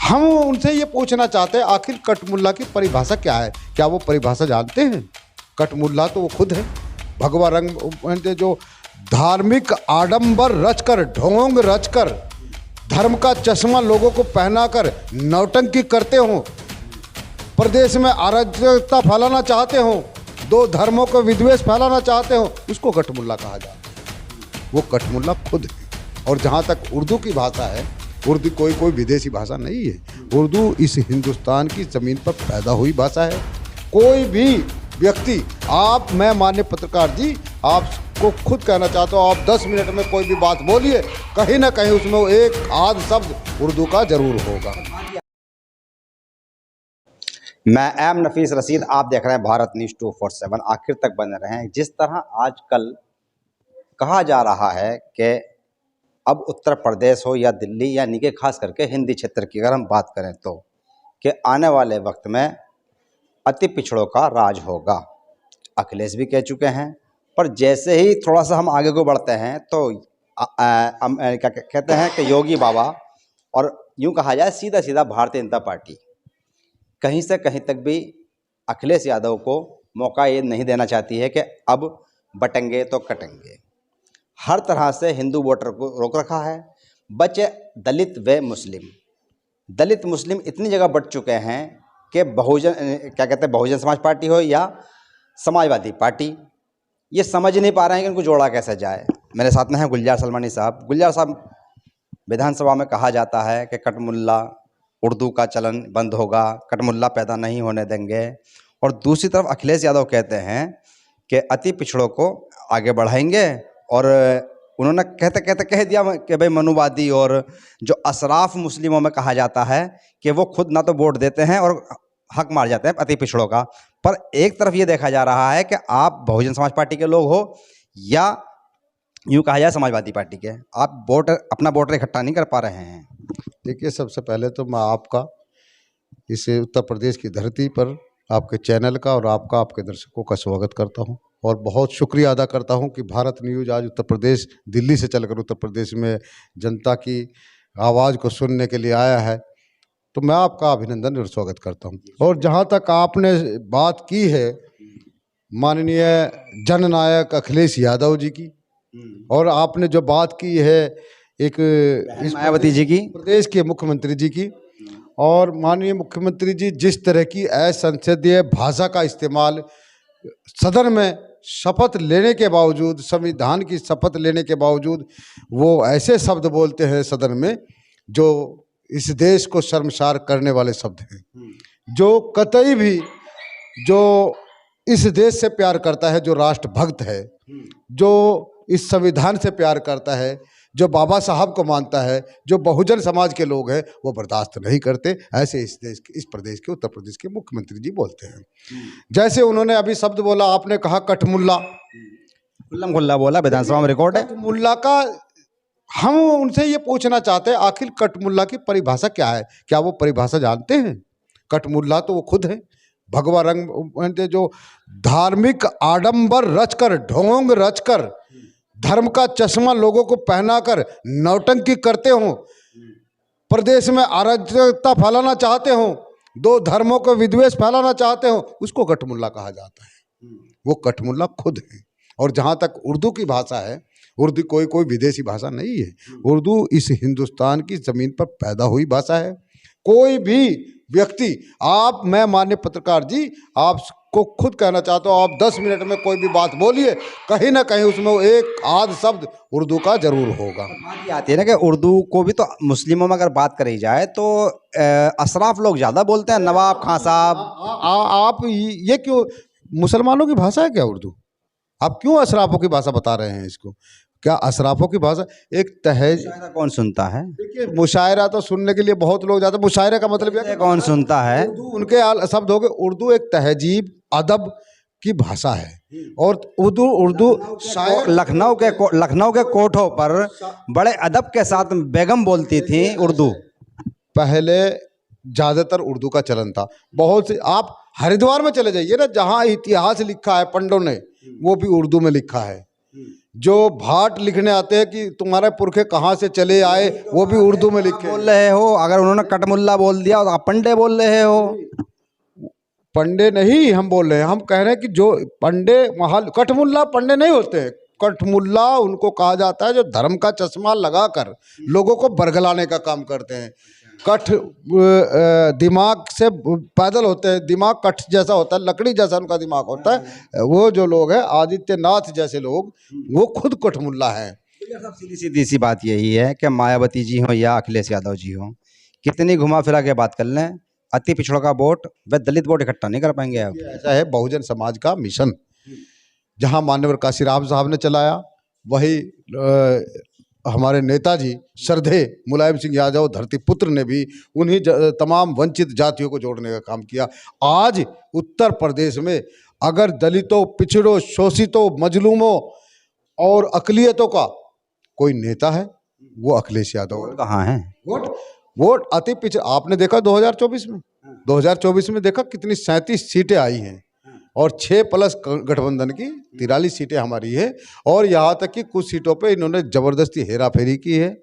हम उनसे ये पूछना चाहते हैं आखिर कटमुल्ला की परिभाषा क्या है। क्या वो परिभाषा जानते हैं? कटमुल्ला तो वो खुद है। भगवा रंग जो धार्मिक आडंबर रचकर, ढोंग रचकर, धर्म का चश्मा लोगों को पहनाकर नौटंकी करते हो, प्रदेश में अराजकता फैलाना चाहते हो, दो धर्मों का विद्वेष फैलाना चाहते हो, उसको कटमुल्ला कहा जाता है। वो कटमुल्ला खुद है। और जहाँ तक उर्दू की भाषा है, उर्दू कोई विदेशी भाषा नहीं है। उर्दू इस हिंदुस्तान की ज़मीन पर पैदा हुई भाषा है। कोई भी व्यक्ति, आप, मैं माननीय पत्रकार जी आपको खुद कहना चाहता हूँ, आप 10 मिनट में कोई भी बात बोलिए, कहीं ना कहीं उसमें एक आध शब्द उर्दू का जरूर होगा। मैं एम नफीस रशीद, आप देख रहे हैं भारत न्यूज़ 247। आखिर तक बने रहें। जिस तरह आजकल कहा जा रहा है कि अब उत्तर प्रदेश हो या दिल्ली या निके खास करके हिंदी क्षेत्र की अगर हम बात करें तो कि आने वाले वक्त में अति पिछड़ों का राज होगा। अखिलेश भी कह चुके हैं। पर जैसे ही थोड़ा सा हम आगे को बढ़ते हैं तो क्या कहते हैं कि योगी बाबा और यूँ कहा जाए सीधा सीधा भारतीय जनता पार्टी कहीं से कहीं तक भी अखिलेश यादव को मौका ये नहीं देना चाहती है कि अब बटेंगे तो कटेंगे। हर तरह से हिंदू वोटर को रोक रखा है। बचे दलित व मुस्लिम। दलित मुस्लिम इतनी जगह बढ़ चुके हैं कि बहुजन समाज पार्टी हो या समाजवादी पार्टी, ये समझ नहीं पा रहे हैं कि उनको जोड़ा कैसे जाए। मेरे साथ में हैं गुलजार सलमानी साहब। गुलजार साहब, विधानसभा में कहा जाता है कि कटमुल्ला, उर्दू का चलन बंद होगा, कटमुल्ला पैदा नहीं होने देंगे, और दूसरी तरफ अखिलेश यादव कहते हैं कि अति पिछड़ों को आगे बढ़ाएंगे। और उन्होंने कहते कहते कह दिया कि भाई मनुवादी और जो अशराफ मुस्लिमों में कहा जाता है कि वो खुद ना तो वोट देते हैं और हक मार जाते हैं अति पिछड़ों का। पर एक तरफ ये देखा जा रहा है कि आप बहुजन समाज पार्टी के लोग हो या यूँ कहा जाए समाजवादी पार्टी के, आप अपना वोटर इकट्ठा नहीं कर पा रहे हैं। देखिए, सबसे पहले तो मैं आपका इस उत्तर प्रदेश की धरती पर आपके चैनल का और आपके दर्शकों का स्वागत करता हूं और बहुत शुक्रिया अदा करता हूं कि भारत न्यूज़ आज उत्तर प्रदेश, दिल्ली से चलकर उत्तर प्रदेश में जनता की आवाज़ को सुनने के लिए आया है। तो मैं आपका अभिनंदन और स्वागत करता हूं। और जहां तक आपने बात की है माननीय जननायक अखिलेश यादव जी की, और आपने जो बात की है एक इस मायावती जी की, प्रदेश के मुख्यमंत्री जी की, और माननीय मुख्यमंत्री जी जिस तरह की असंसदीय भाषा का इस्तेमाल सदन में शपथ लेने के बावजूद, संविधान की शपथ लेने के बावजूद वो ऐसे शब्द बोलते हैं सदन में जो इस देश को शर्मसार करने वाले शब्द हैं। जो कतई भी जो इस देश से प्यार करता है, जो राष्ट्रभक्त है, जो इस संविधान से प्यार करता है, जो बाबा साहब को मानता है, जो बहुजन समाज के लोग हैं, वो बर्दाश्त नहीं करते। ऐसे इस प्रदेश के, उत्तर प्रदेश के मुख्यमंत्री जी बोलते हैं। जैसे उन्होंने अभी शब्द बोला, आपने कहा कटमुल्ला, खुल्लम खुल्ला बोला, विधानसभा में रिकॉर्ड है। कटमुल्ला का हम उनसे ये पूछना चाहते हैं आखिर कटमुल्ला की परिभाषा क्या है। क्या वो परिभाषा जानते हैं? कटमुल्ला तो वो खुद है। भगवा रंग जो धार्मिक आडंबर रचकर, ढोंग रचकर, धर्म का चश्मा लोगों को पहनाकर नौटंकी करते हो, प्रदेश में अराजकता फैलाना चाहते हो, दो धर्मों का विद्वेष फैलाना चाहते हो, उसको कटमुल्ला कहा जाता है। वो कटमुल्ला खुद है। और जहाँ तक उर्दू की भाषा है, उर्दू कोई विदेशी भाषा नहीं है। उर्दू इस हिंदुस्तान की ज़मीन पर पैदा हुई भाषा है। कोई भी व्यक्ति, आप, मैं माननीय पत्रकार जी आपको खुद कहना चाहता हूँ, आप 10 मिनट में कोई भी बात बोलिए, कहीं ना कहीं उसमें एक आध शब्द उर्दू का जरूर होगा। बात ये आती है ना कि उर्दू को भी तो मुस्लिमों में अगर बात करी जाए तो अशराफ लोग ज़्यादा बोलते हैं। नवाब खान साहब, आप ये क्यों, मुसलमानों की भाषा है क्या उर्दू? आप क्यों अशराफों की भाषा बता रहे हैं इसको? क्या अशराफों की भाषा एक मुशायरा कौन सुनता है? देखिए, मुशायरा तो सुनने के लिए बहुत लोग जाते हैं। मुशायरे का मतलब ये कौन सुनता है? उर्दू, उनके शब्द हो गए। उर्दू एक तहजीब, अदब की भाषा है। और उर्दू शायर लखनऊ के कोठों पर बड़े अदब के साथ बेगम बोलती थी उर्दू। पहले ज़्यादातर उर्दू का चलन था। बहुत से, आप हरिद्वार में चले जाइए ना, जहाँ इतिहास लिखा है पंडों ने, वो भी उर्दू में लिखा है। जो भाट लिखने आते हैं कि तुम्हारे पुरखे कहाँ से चले आए, वो भी उर्दू में लिखे। बोल रहे हो, अगर उन्होंने कटमुल्ला बोल दिया तो आप पंडे बोल रहे हो। पंडे नहीं हम बोल रहे हैं, हम कह रहे हैं कि जो पंडे वहाँ, कठमुल्ला पंडे नहीं होते हैं। कठमुल्ला उनको कहा जाता है जो धर्म का चश्मा लगाकर लोगों को बरगलाने का काम करते हैं। कठ दिमाग से पैदल होते हैं, दिमाग कठ जैसा होता है, लकड़ी जैसा उनका दिमाग होता है। वो जो लोग हैं आदित्यनाथ जैसे लोग, वो खुद कठमुल्ला है। सीधी सीधी सी बात यही है कि मायावती जी हो या अखिलेश यादव जी हो, कितनी घुमा फिरा के बात कर लें, अति पिछड़ों का वोट व दलित वोट इकट्ठा नहीं कर पाएंगे आप। ऐसा है बहुजन समाज का मिशन, जहां मान्यवर काशीराम साहब ने चलाया, वही हमारे नेताजी श्रद्धेय मुलायम सिंह यादव धरती पुत्र ने भी उन्हीं तमाम वंचित जातियों को जोड़ने का काम किया। आज उत्तर प्रदेश में अगर दलितों, पिछड़ों, शोषितों, मजलूमों और अकलियतों का कोई नेता है, वो अखिलेश यादव है। कहाँ है वोट अति पिछड़, आपने देखा 2024 में देखा कितनी 37 सीटें आई हैं और 6 प्लस गठबंधन की 43 सीटें हमारी है। और यहाँ तक कि कुछ सीटों पे इन्होंने जबरदस्ती हेरा फेरी की है,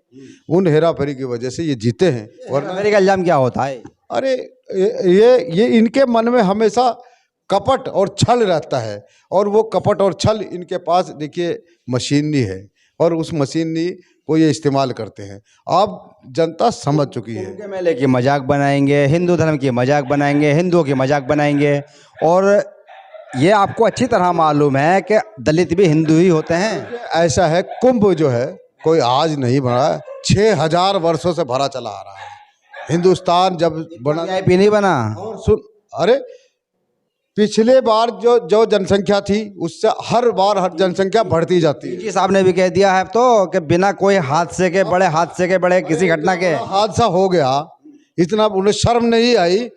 उन हेरा फेरी की वजह से ये जीते हैं। वरना मेरे का इल्जाम क्या होता है? अरे ये इनके मन में हमेशा कपट और छल रहता है, और वो कपट और छल इनके पास देखिए मशीनरी है, और उस मशीनरी को ये इस्तेमाल करते हैं। अब जनता समझ चुकी है। कुंभ के मेले की मजाक बनाएंगे, हिंदू धर्म की मजाक बनाएंगे, हिंदुओं की मजाक बनाएंगे, और ये आपको अच्छी तरह मालूम है कि दलित भी हिंदू ही होते हैं। ऐसा है, कुंभ जो है कोई आज नहीं भरा, 6000 वर्षों से भरा चला आ रहा है। हिंदुस्तान जब बना, वीआईपी नहीं बना। और सुन, अरे पिछले बार जो जनसंख्या थी उससे हर बार हर जनसंख्या बढ़ती जाती है। जी साहब ने भी कह दिया है तो कि बिना कोई हादसे के, बड़े हादसे के, बड़े किसी घटना के हादसा हो गया, इतना उन्हें शर्म नहीं आई।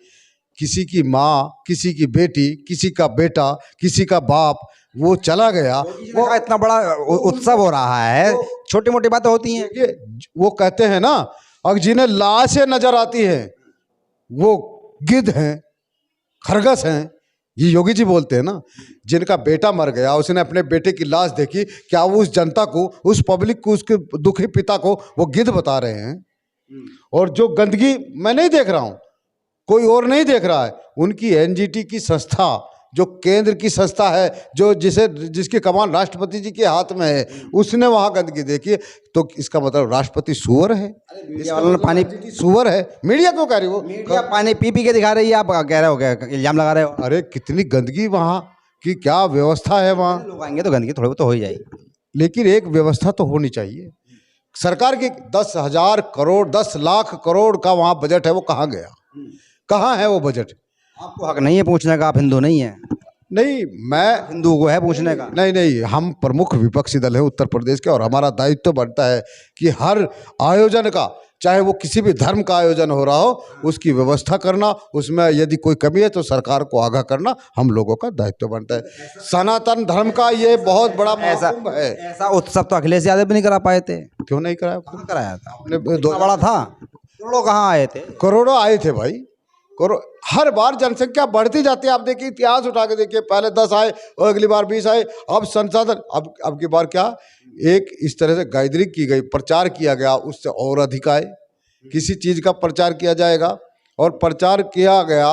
किसी की माँ, किसी की बेटी, किसी का बेटा, किसी का बाप वो चला गया, वो इतना बड़ा उत्सव हो रहा है, छोटी मोटी बातें होती हैं। वो कहते हैं ना, और जिन्हें लाशें नजर आती हैं वो गिद्ध हैं, खरगोश हैं। ये योगी जी बोलते हैं ना, जिनका बेटा मर गया, उसने अपने बेटे की लाश देखी, क्या वो उस जनता को, उस पब्लिक को, उसके दुखी पिता को वो गिद्ध बता रहे हैं? और जो गंदगी मैं नहीं देख रहा हूँ, कोई और नहीं देख रहा है, उनकी एनजीटी की संस्था, जो केंद्र की संस्था है, जो जिसकी कमान राष्ट्रपति जी के हाथ में है, उसने वहाँ गंदगी देखी। तो इसका मतलब राष्ट्रपति सुअर है, पानी सुअर है। मीडिया क्यों कह रही हो? मीडिया पानी पी पी के दिखा रही है, आप कह रहे हो, क्या इल्जाम लगा रहे हो? अरे कितनी गंदगी वहाँ की, क्या व्यवस्था है वहाँ। लोग आएंगे तो गंदगी थोड़ी बहुत तो हो ही जाएगी, लेकिन एक व्यवस्था तो होनी चाहिए। सरकार की 10,000 करोड़ 10 लाख करोड़ का वहाँ बजट है, वो कहाँ गया? कहाँ है वो बजट? आपको हक नहीं है पूछने का, आप हिंदू नहीं है। नहीं, मैं हिंदू को है पूछने का। नहीं, हम प्रमुख विपक्षी दल है उत्तर प्रदेश के, और हमारा दायित्व बनता है कि हर आयोजन का, चाहे वो किसी भी धर्म का आयोजन हो रहा हो, उसकी व्यवस्था करना, उसमें यदि कोई कमी है तो सरकार को आगाह करना हम लोगों का दायित्व बनता है। सनातन धर्म का ये बहुत बड़ा महाकुंभ है। ऐसा उत्सव तो अखिलेश यादव भी नहीं करा पाए थे। क्यों नहीं कराया? कहाँ कराया था आपने इतना बड़ा था, करोड़ों कहाँ आए थे? करोड़ों आए थे भाई, हर बार जनसंख्या बढ़ती जाती है। आप देखिए, इतिहास उठा के देखिए, पहले 10 आए और अगली बार 20 आए, अब संसाधन, अब की बार क्या, एक इस तरह से गाइडरी की गई, प्रचार किया गया, उससे और अधिक आए। किसी चीज़ का प्रचार किया जाएगा और प्रचार किया गया,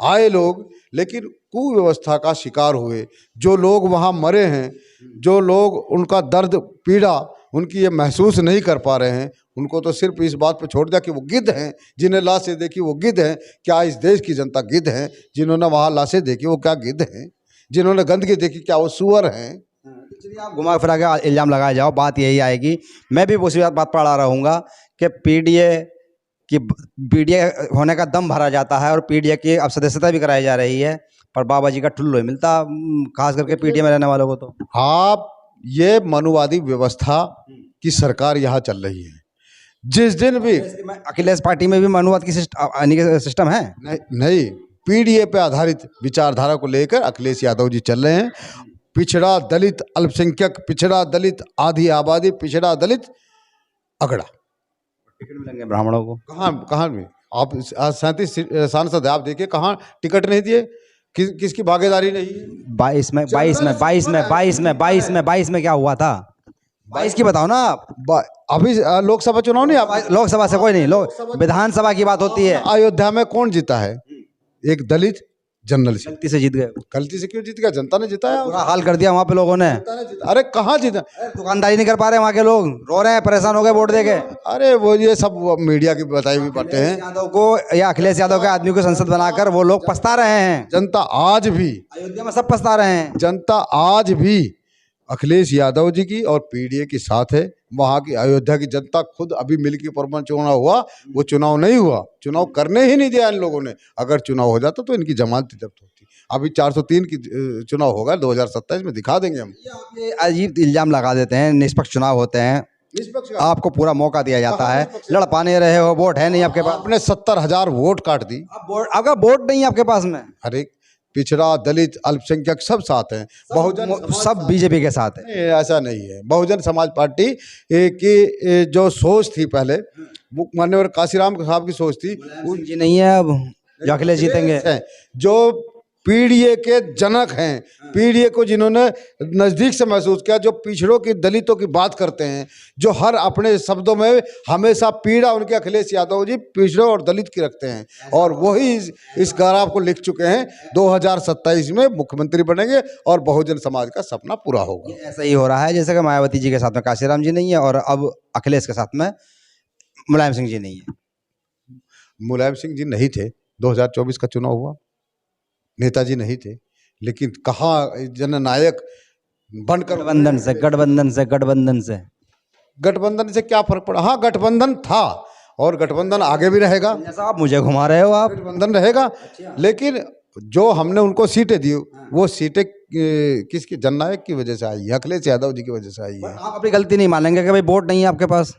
आए लोग, लेकिन कुव्यवस्था का शिकार हुए। जो लोग वहाँ मरे हैं, जो लोग उनका दर्द पीड़ा उनकी ये महसूस नहीं कर पा रहे हैं, उनको तो सिर्फ इस बात पे छोड़ दिया कि वो गिद्ध हैं। जिन्हें लाशें देखी वो गिद्ध हैं। क्या इस देश की जनता गिद्ध है? जिन्होंने वहाँ लाशें देखी वो क्या गिद्ध हैं? जिन्होंने गंदगी देखी क्या वो सुअर हैं? चलिए, आप घुमा फिरा के इल्जाम लगाए जाओ, बात यही आएगी। मैं भी उसी बात पर आ रहूँगा कि पीडीए होने का दम भरा जाता है और पीडीए की अब सदस्यता भी कराई जा रही है, पर बाबा जी का ठुल्लो ही मिलता, खास करके पीडीए में रहने वालों को। तो आप, ये मनुवादी व्यवस्था की सरकार यहाँ चल रही है। जिस दिन भी अखिलेश पार्टी में भी मनुवाद की सिस्टम है। नहीं, पीडीए पे आधारित विचारधारा को लेकर अखिलेश यादव जी चल रहे हैं। पिछड़ा दलित, अल्पसंख्यक, पिछड़ा दलित, आधी आबादी, पिछड़ा दलित, अगड़ा। टिकट मिलेंगे ब्राह्मणों को? कहाँ में? आप 37 सांसद है, आप देखिए कहाँ टिकट नहीं दिए, किसकी भागीदारी नहीं है? 22 में क्या हुआ था? 22 की बताओ ना आप। अभी लोकसभा चुनाव नहीं आप लोकसभा से कोई नहीं, लोग विधानसभा की बात होती है। अयोध्या में कौन जीता है? एक दलित जनरल सिंह। गलती से जीत गए, गलती से क्यों जीत गया? जनता ने जिताया। बुरा हाल कर दिया वहाँ पे लोगों ने। जनता ने जीता। अरे कहाँ जीता? दुकानदारी नहीं कर पा रहे वहाँ के लोग, रो रहे हैं, परेशान हो गए वोट देके। अरे वो ये सब मीडिया की बताई हुई बातें हैं। यादव को या अखिलेश यादव के आदमी को संसद बनाकर वो लोग पछता रहे हैं। जनता आज भी, अयोध्या में सब पछता रहे हैं। जनता आज भी अखिलेश यादव जी की और पीडीए के साथ है। वहाँ की अयोध्या की जनता खुद अभी मिल के परमानेंट चुनाव हुआ, वो चुनाव नहीं हुआ, चुनाव करने ही नहीं दिया इन लोगों ने। अगर चुनाव हो जाता तो इनकी जमानत जब्त होती। अभी 403 की चुनाव होगा 2027 में, दिखा देंगे हम। ये अजीब इल्जाम लगा देते हैं, निष्पक्ष चुनाव होते हैं, निष्पक्ष आपको पूरा मौका दिया जाता है, लड़ पा नहीं रहे हो, वोट है नहीं आपके पास। आपने 70,000 वोट काट दी। अब वोट, अगर वोट नहीं है आपके पास में, हर एक पिछड़ा, दलित, अल्पसंख्यक सब साथ हैं। बहुजन सब बीजेपी के साथ है। नहीं, ऐसा नहीं है। बहुजन समाज पार्टी की जो सोच थी पहले, वो माननीय काशीराम साहब की सोच थी, जी नहीं है अब, जो अखिलेश जीतेंगे। जो पीडीए के जनक हैं, पीडीए को जिन्होंने नज़दीक से महसूस किया, जो पिछड़ों की, दलितों की बात करते हैं, जो हर अपने शब्दों में हमेशा पीड़ा उनके अखिलेश यादव जी पिछड़ों और दलित की रखते हैं, और वही इस गाराब को लिख चुके हैं। 2027 में मुख्यमंत्री बनेंगे और बहुजन समाज का सपना पूरा होगा। ऐसा ही हो रहा है जैसे कि मायावती जी के साथ में काशीराम जी नहीं है, और अब अखिलेश के साथ में मुलायम सिंह जी नहीं है। मुलायम सिंह जी नहीं थे, 2024 का चुनाव हुआ, नेताजी नहीं थे, लेकिन कहाँ जननायक बनकर गठबंधन से, गठबंधन से, गठबंधन से, गठबंधन से क्या फर्क पड़ा? हाँ, गठबंधन था और गठबंधन आगे भी रहेगा। जैसा आप मुझे घुमा रहे हो, आप गठबंधन रहेगा, लेकिन जो हमने उनको सीटें दी, वो सीटें किसकी? जननायक की वजह से आई है, अखिलेश यादव जी की वजह से आई है। आप अपनी गलती नहीं मानेंगे कि भाई वोट नहीं है आपके पास।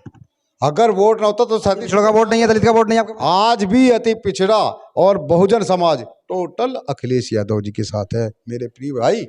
अगर वोट ना होता तो पिछड़ों का वोट नहीं है, दलित का वोट नहीं है आपके पास। आज भी अति पिछड़ा और बहुजन समाज टोटल अखिलेश यादव जी के साथ है। मेरे प्रिय भाई,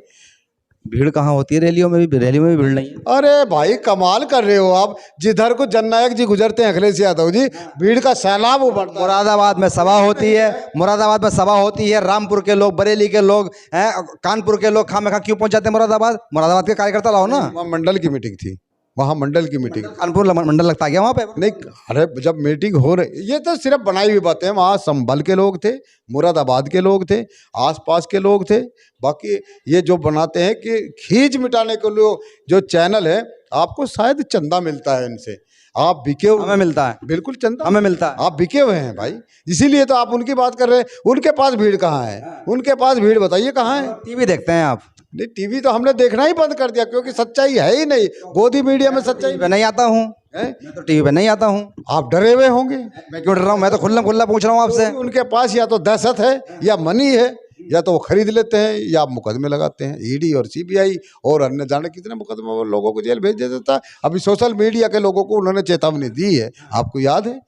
भीड़ कहाँ होती है रैलियों में भी? रैली में भी भीड़ नहीं है। अरे भाई कमाल कर रहे हो आप। जिधर को जननायक जी गुजरते हैं, अखिलेश यादव जी, भीड़ का सैलाब उमड़ता है। मुरादाबाद में सभा होती है, मुरादाबाद में सभा होती है, रामपुर के लोग, बरेली के लोग हैं, कानपुर के लोग खामखा क्यों पहुंच जाते हैं मुरादाबाद? मुरादाबाद के कार्यकर्ता लाओ ना। वहाँ मंडल की मीटिंग थी, वहाँ मंडल की मीटिंग। कानपुर मंडल लगता गया वहाँ पे। नहीं, अरे जब मीटिंग हो रही, ये तो सिर्फ बनाई हुई बातें हैं। वहाँ संभल के लोग थे, मुरादाबाद के लोग थे, आसपास के लोग थे। बाकी ये जो बनाते हैं कि खींच मिटाने के लिए जो चैनल है, आपको शायद चंदा मिलता है इनसे, आप बिके हुए। हमें मिलता है, बिल्कुल चंदा हमें मिलता है। आप बिके हुए हैं भाई, इसीलिए तो आप उनकी बात कर रहे हैं। उनके पास भीड़ कहाँ है? उनके पास भीड़ बताइए कहाँ है? टीवी देखते हैं आप? नहीं, टीवी तो हमने देखना ही बंद कर दिया, क्योंकि सच्चाई है ही नहीं। गोदी मीडिया में सच्चाई टीवी पे नहीं आता हूँ, है। मैं तो टीवी पे नहीं आता हूँ। आप डरे हुए होंगे। मैं क्यों डर रहा हूँ? मैं तो खुल्ला खुल्ला पूछ रहा हूँ आपसे। उनके पास या तो दहशत है, या मनी है, या तो वो खरीद लेते हैं, या मुकदमे लगाते हैं। ईडी और सीबीआई और अन्य जाने कितने मुकदमे, वो लोगों को जेल भेज देता है। अभी सोशल मीडिया के लोगों को उन्होंने चेतावनी दी है, आपको याद है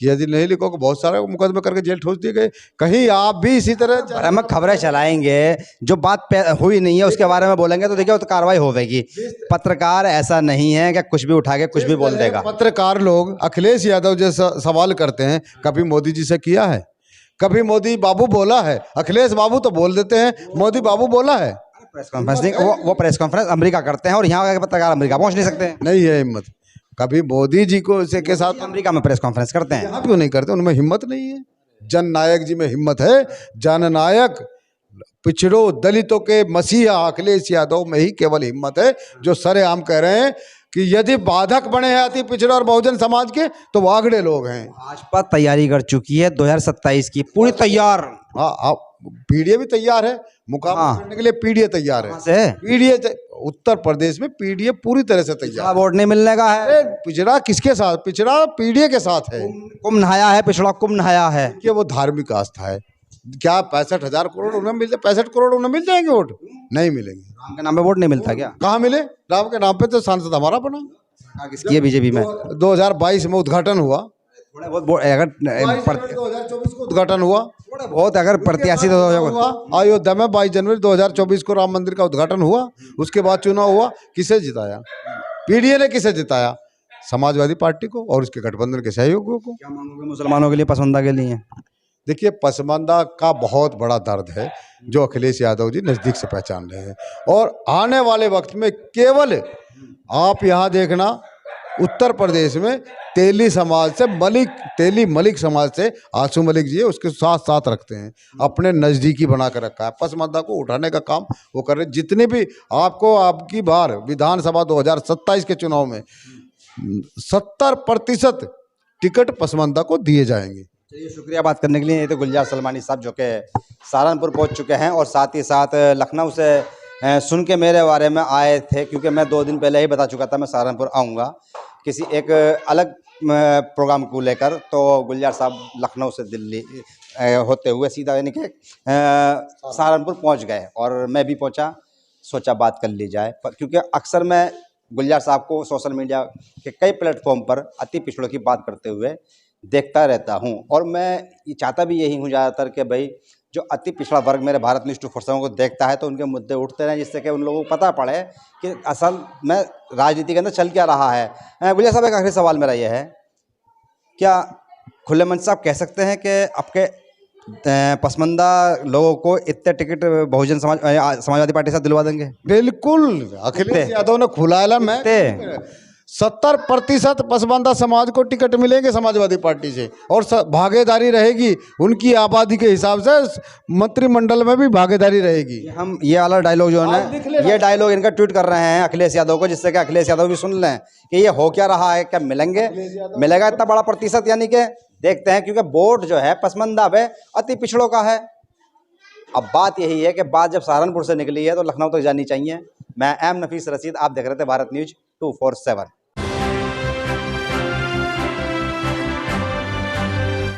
कि यदि नहीं लिखोगे बहुत सारे मुकदमे करके जेल ठोस दिए गए। कहीं आप भी इसी तरह भ्रामक खबरें चलाएंगे, जो बात हुई नहीं है उसके बारे में बोलेंगे तो देखिए, तो कार्रवाई होगी। पत्रकार ऐसा नहीं है कि कुछ भी उठा के कुछ भी बोल देगा। पत्रकार लोग अखिलेश यादव जैसा सवाल करते हैं, कभी मोदी जी से किया है? कभी मोदी बाबू बोला है? अखिलेश बाबू तो बोल देते हैं, मोदी बाबू बोला है? प्रेस कॉन्फ्रेंस नहीं, वो प्रेस कॉन्फ्रेंस अमेरिका करते हैं, और यहाँ के पत्रकार अमेरिका पहुँच नहीं सकते। नहीं है हिम्मत। कभी मोदी जी को से के साथ अमेरिका में प्रेस कॉन्फ्रेंस करते हैं, यहाँ क्यों नहीं करते? उनमें हिम्मत नहीं है। जननायक जी में हिम्मत है। जननायक पिछड़ों, दलितों के मसीहा अखिलेश यादव में ही केवल हिम्मत है, जो सरेआम कह रहे हैं कि यदि बाधक बने हैं अति पिछड़ा और बहुजन समाज के, तो वो आगड़े लोग हैं। भाजपा तैयारी कर चुकी है 2027 की, पूरी तैयार। हाँ, पीडीए भी तैयार है, मुकाबला करने के लिए पीडीए तैयार है। से पीडीए उत्तर प्रदेश में पीडीए पूरी तरह से तैयार। वोट नहीं मिलने का है। अरे पिछड़ा किसके साथ? पिछड़ा पीडीए के साथ है। कुंभ नहाया है, पिछड़ा कुंभ नहाया है। कि वो धार्मिक आस्था है। क्या 65,000 करोड़ उन्हें मिल जाए? 65 करोड़ उन्हें मिल जाएंगे वोट? नहीं मिलेंगे। राम के नाम पे वोट नहीं मिलता क्या? कहाँ मिले? राम के नाम पे तो सांसद हमारा बना। किसकी है? बीजेपी में 2022 में उद्घाटन हुआ। थोड़ा बहुत अगर 2024 को उद्घाटन हुआ। थोड़ा बहुत अगर प्रत्याशी तो हुआ अयोध्या में 22 जनवरी 2024 को राम मंदिर का उद्घाटन हुआ। उसके बाद चुनाव हुआ। किसे जिताया? पीडीए ने किसे जिताया? समाजवादी पार्टी को और उसके गठबंधन के सहयोगियों को। क्या मांगोगे मुसलमानों के लिए, पसंदा के लिए? देखिए, पसमानदा का बहुत बड़ा दर्द है जो अखिलेश यादव जी नज़दीक से पहचान रहे हैं। और आने वाले वक्त में केवल आप यहाँ देखना, उत्तर प्रदेश में तेली समाज से तेली मलिक समाज से आंसू मलिक जी है, उसके साथ साथ रखते हैं, अपने नज़दीकी बना कर रखा है। पसमानदा को उठाने का काम वो कर रहे हैं। जितने भी आपको आपकी बार विधानसभा 2027 के चुनाव में 70% टिकट पसमानदा को दिए जाएंगे। चलिए, शुक्रिया बात करने के लिए। ये तो गुलजार सलमानी साहब जो कि सहारनपुर पहुंच चुके हैं और साथ ही साथ लखनऊ से सुन के मेरे बारे में आए थे, क्योंकि मैं 2 दिन पहले ही बता चुका था मैं सहारनपुर आऊँगा किसी एक अलग प्रोग्राम को लेकर। तो गुलजार साहब लखनऊ से दिल्ली होते हुए सीधा यानी कि सहारनपुर पहुँच गए और मैं भी पहुँचा, सोचा बात कर ली जाए। क्योंकि अक्सर मैं गुलजार साहब को सोशल मीडिया के कई प्लेटफॉर्म पर अति पिछड़ों की बात करते हुए देखता रहता हूं, और मैं ये चाहता भी यही हूं ज़्यादातर कि भाई जो अति पिछड़ा वर्ग मेरे भारत न्यूज़ 24/7 को देखता है तो उनके मुद्दे उठते रहें, जिससे कि उन लोगों को पता पड़े कि असल में राजनीति के अंदर चल क्या रहा है। गुलजार साहब, एक आखिरी सवाल मेरा यह है, क्या खुले मन से आप कह सकते हैं कि आपके पसमानदा लोगों को इतने टिकट बहुजन समाजवादी पार्टी से दिलवा देंगे? बिल्कुल, अखिलेश यादव ने खुला ऐलान, मैं 70% पसमानदा समाज को टिकट मिलेंगे समाजवादी पार्टी से, और भागीदारी रहेगी उनकी आबादी के हिसाब से, मंत्रिमंडल में भी भागीदारी रहेगी। हम ये वाला डायलॉग जो है ना, ये डायलॉग इनका ट्वीट कर रहे हैं अखिलेश यादव को, जिससे कि अखिलेश यादव भी सुन लें कि ये हो क्या रहा है, क्या मिलेगा इतना बड़ा प्रतिशत, यानी कि देखते हैं। क्योंकि वोट जो है पसमानदा पे अति पिछड़ों का है। अब बात यही है कि बात जब सहारनपुर से निकली है तो लखनऊ तक जानी चाहिए। मैं एम नफीस रशीद, आप देख रहे थे भारत न्यूज़ 24/7।